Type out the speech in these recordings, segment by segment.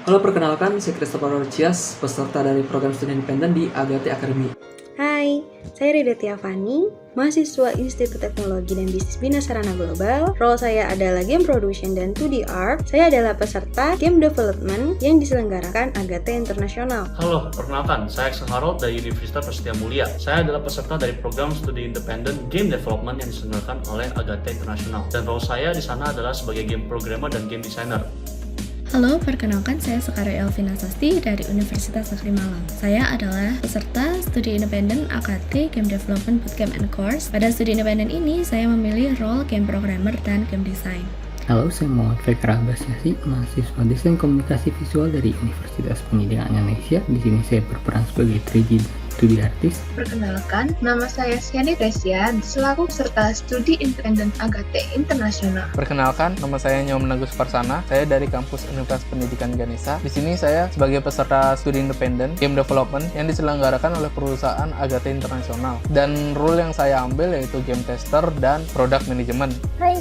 Halo, perkenalkan, saya Christopher Rocias, peserta dari program studi independen di Agate Academy. Hai, saya Rida Tiafani, mahasiswa Institut Teknologi dan Bisnis Bina Sarana Global. Role saya adalah Game Production dan 2D Art. Saya adalah peserta Game Development yang diselenggarakan Agate Internasional. Halo, perkenalkan, saya Axel Harold dari Universitas Prasetya Mulia. Saya adalah peserta dari program studi independen Game Development yang diselenggarakan oleh Agate Internasional. Dan role saya di sana adalah sebagai game programmer dan game designer. Halo, perkenalkan saya Sekara Elvina Sasti dari Universitas Negeri Malang. Saya adalah peserta studi independen AKT Game Development Bootcamp and Course. Pada studi independen ini, saya memilih role game programmer dan game design. Halo, saya Muhammad Fikra Basyasi, mahasiswa Desain Komunikasi Visual dari Universitas Pendidikan Indonesia. Di sini saya berperan sebagai 3D dan 2D artis. Perkenalkan, nama saya Siani Resia, selaku peserta studi independen Agate Internasional. Perkenalkan, nama saya Nyom Nagus Parsana. Saya dari kampus Universitas Pendidikan Ganesha. Di sini saya sebagai peserta studi independen Game Development yang diselenggarakan oleh perusahaan Agate Internasional. Dan role yang saya ambil yaitu game tester dan product management. Hai,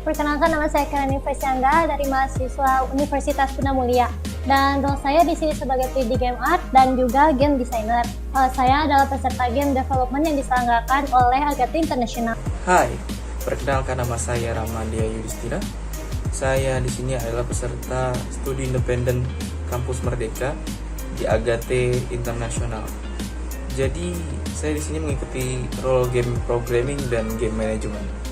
perkenalkan nama saya Karani Fesyangga dari mahasiswa Universitas Bina Mulia. Dan role saya di sini sebagai 3D game art dan juga game designer. Saya adalah peserta game development yang diselenggarakan oleh Agate Internasional. Hai, perkenalkan nama saya Ramadya Yudhistira. Saya di sini adalah peserta studi independen Kampus Merdeka di Agate Internasional. Jadi, saya di sini mengikuti role game programming dan game management.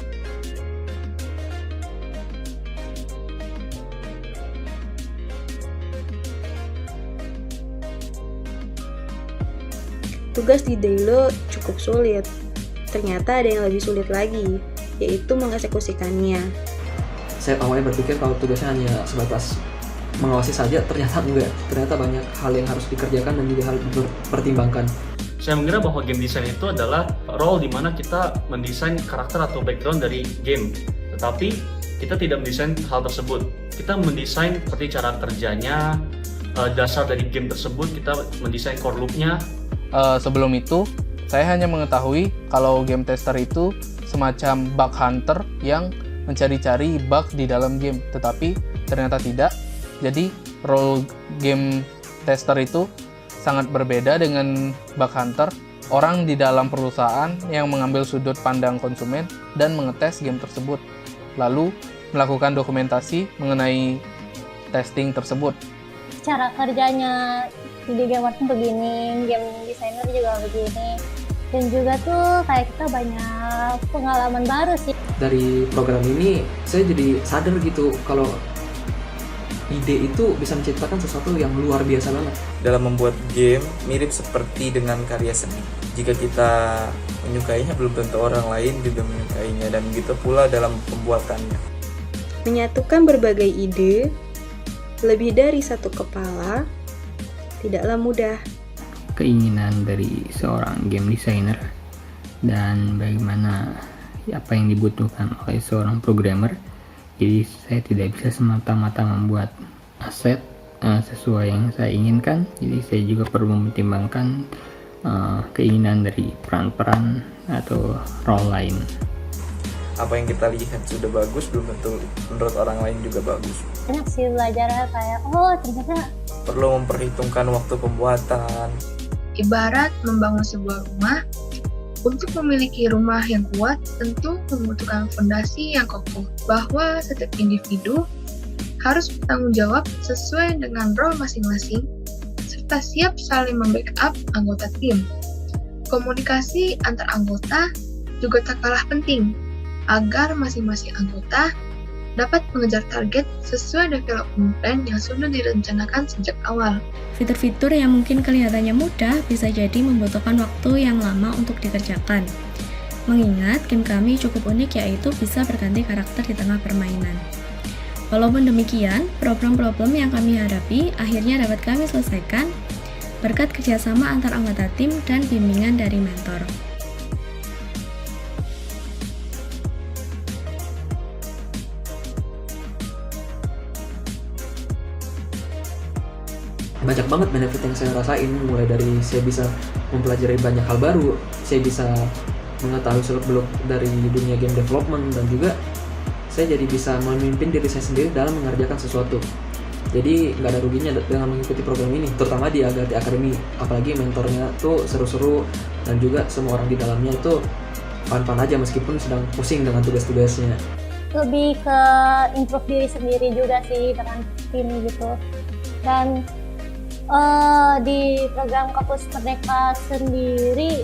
Tugas di Dailo cukup sulit. Ternyata ada yang lebih sulit lagi, yaitu mengeksekusikannya. Saya awalnya berpikir kalau tugasnya hanya sebatas mengawasi saja, ternyata enggak. Ternyata banyak hal yang harus dikerjakan dan juga hal dipertimbangkan. Saya mengira bahwa game design itu adalah role di mana kita mendesain karakter atau background dari game. Tetapi kita tidak mendesain hal tersebut. Kita mendesain seperti cara kerjanya, dasar dari game tersebut, kita mendesain core loop-nya. Sebelum itu, saya hanya mengetahui kalau game tester itu semacam bug hunter yang mencari-cari bug di dalam game, tetapi ternyata tidak. Jadi, role game tester itu sangat berbeda dengan bug hunter, orang di dalam perusahaan yang mengambil sudut pandang konsumen dan mengetes game tersebut, lalu melakukan dokumentasi mengenai testing tersebut. Cara kerjanya di game art begini, game designer juga begini. Dan juga tuh kayak kita banyak pengalaman baru sih. Dari program ini, saya jadi sadar gitu kalau ide itu bisa menciptakan sesuatu yang luar biasa banget. Dalam membuat game, mirip seperti dengan karya seni. Jika kita menyukainya, belum tentu orang lain juga menyukainya, dan begitu pula dalam pembuatannya. Menyatukan berbagai ide, lebih dari satu kepala, tidaklah mudah. Keinginan dari seorang game designer dan bagaimana apa yang dibutuhkan oleh seorang programmer. Jadi saya tidak bisa semata-mata membuat aset sesuai yang saya inginkan. Jadi saya juga perlu mempertimbangkan keinginan dari peran-peran atau role lain. Apa yang kita lihat sudah bagus, belum tentu menurut orang lain juga bagus. Banyak sih belajarnya kayak, oh ternyata Perlu memperhitungkan waktu pembuatan. Ibarat membangun sebuah rumah, untuk memiliki rumah yang kuat tentu membutuhkan fondasi yang kokoh, bahwa setiap individu harus bertanggung jawab sesuai dengan role masing-masing, serta siap saling membackup anggota tim. Komunikasi antar anggota juga tak kalah penting, agar masing-masing anggota dapat mengejar target sesuai development plan yang sudah direncanakan sejak awal. Fitur-fitur yang mungkin kelihatannya mudah bisa jadi membutuhkan waktu yang lama untuk dikerjakan. Mengingat game kami cukup unik, yaitu bisa berganti karakter di tengah permainan. Walaupun demikian, problem-problem yang kami hadapi akhirnya dapat kami selesaikan berkat kerjasama antar anggota tim dan bimbingan dari mentor. Banyak banget benefit yang saya rasain, mulai dari saya bisa mempelajari banyak hal baru, saya bisa mengetahui seluk-beluk dari dunia game development, dan juga saya jadi bisa memimpin diri saya sendiri dalam mengerjakan sesuatu. Jadi nggak ada ruginya dengan mengikuti program ini, terutama di Agate Academy. Apalagi mentornya tuh seru-seru dan juga semua orang di dalamnya itu fun-fun aja meskipun sedang pusing dengan tugas-tugasnya. Lebih ke improve diri sendiri juga sih dengan tim gitu. Dan di program Kampus Merdeka sendiri,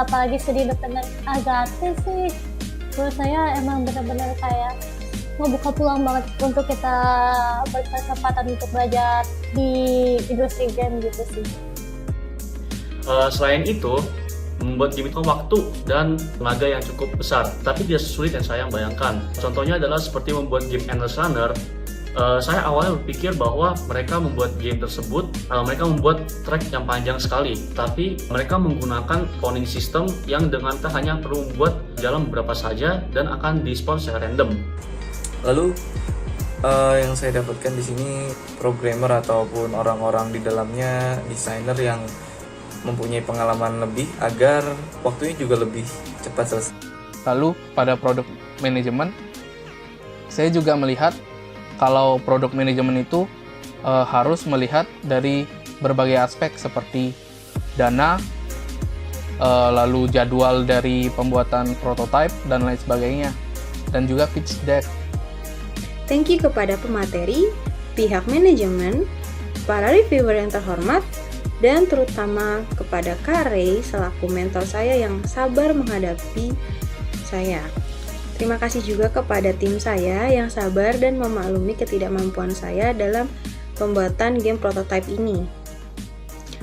apalagi studi independen Agate sih, menurut saya emang benar-benar kayak membuka peluang banget untuk kita berkesempatan untuk belajar di industri game gitu sih. Selain itu, membuat game itu waktu dan tenaga yang cukup besar, tapi tidak sesulit yang saya bayangkan. Contohnya adalah seperti membuat game Endless Runner. Saya awalnya berpikir bahwa mereka membuat game tersebut, mereka membuat track yang panjang sekali, tapi mereka menggunakan cloning system yang dengan hanya perlu membuat jalan beberapa saja dan akan di-spawn secara random. Lalu yang saya dapatkan di sini programmer ataupun orang-orang di dalamnya, desainer yang mempunyai pengalaman lebih agar waktunya juga lebih cepat selesai. Lalu pada product management, saya juga melihat kalau product management itu harus melihat dari berbagai aspek seperti dana, lalu jadwal dari pembuatan prototype dan lain sebagainya, dan juga pitch deck. Thank you kepada pemateri, pihak manajemen, para reviewer yang terhormat, dan terutama kepada Kak Ray selaku mentor saya yang sabar menghadapi saya. Terima kasih juga kepada tim saya yang sabar dan memaklumi ketidakmampuan saya dalam pembuatan game prototype ini.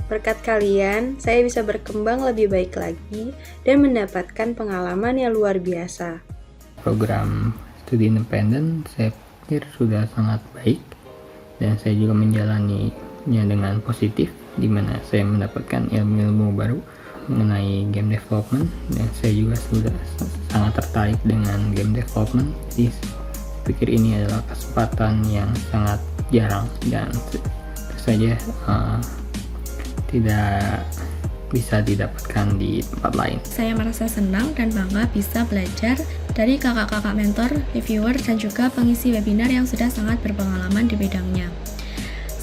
Berkat kalian, saya bisa berkembang lebih baik lagi dan mendapatkan pengalaman yang luar biasa. Program studi independen saya pikir sudah sangat baik dan saya juga menjalaninya dengan positif, di mana saya mendapatkan ilmu-ilmu baru mengenai game development dan saya juga sudah sangat tertarik dengan game development. Jadi saya pikir ini adalah kesempatan yang sangat jarang dan tentu saja tidak bisa didapatkan di tempat lain. Saya merasa senang dan bangga bisa belajar dari kakak-kakak mentor, reviewer, dan juga pengisi webinar yang sudah sangat berpengalaman di bidangnya.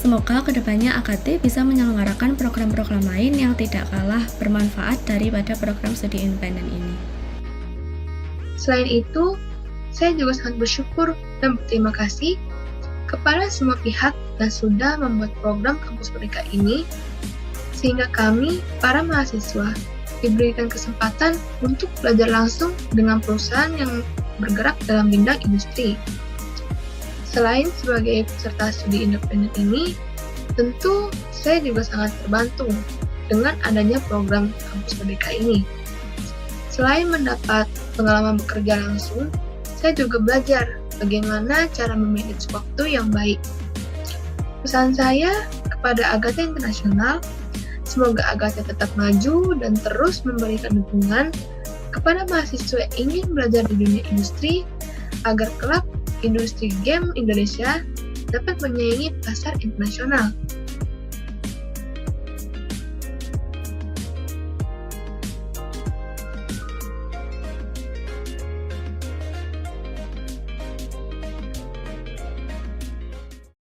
Semoga kedepannya AKT bisa menyelenggarakan program-program lain yang tidak kalah bermanfaat daripada program studi independen ini. Selain itu, saya juga sangat bersyukur dan berterima kasih kepada semua pihak yang sudah membuat program Kampus Merdeka ini, sehingga kami, para mahasiswa, diberikan kesempatan untuk belajar langsung dengan perusahaan yang bergerak dalam bidang industri. Selain sebagai peserta studi independen ini, tentu saya juga sangat terbantu dengan adanya program Kampus Merdeka ini. Selain mendapat pengalaman bekerja langsung, saya juga belajar bagaimana cara memanage waktu yang baik. Pesan saya kepada Agate Internasional, semoga Agate tetap maju dan terus memberikan dukungan kepada mahasiswa yang ingin belajar di dunia industri agar kelak industri game Indonesia dapat menyaingi pasar internasional.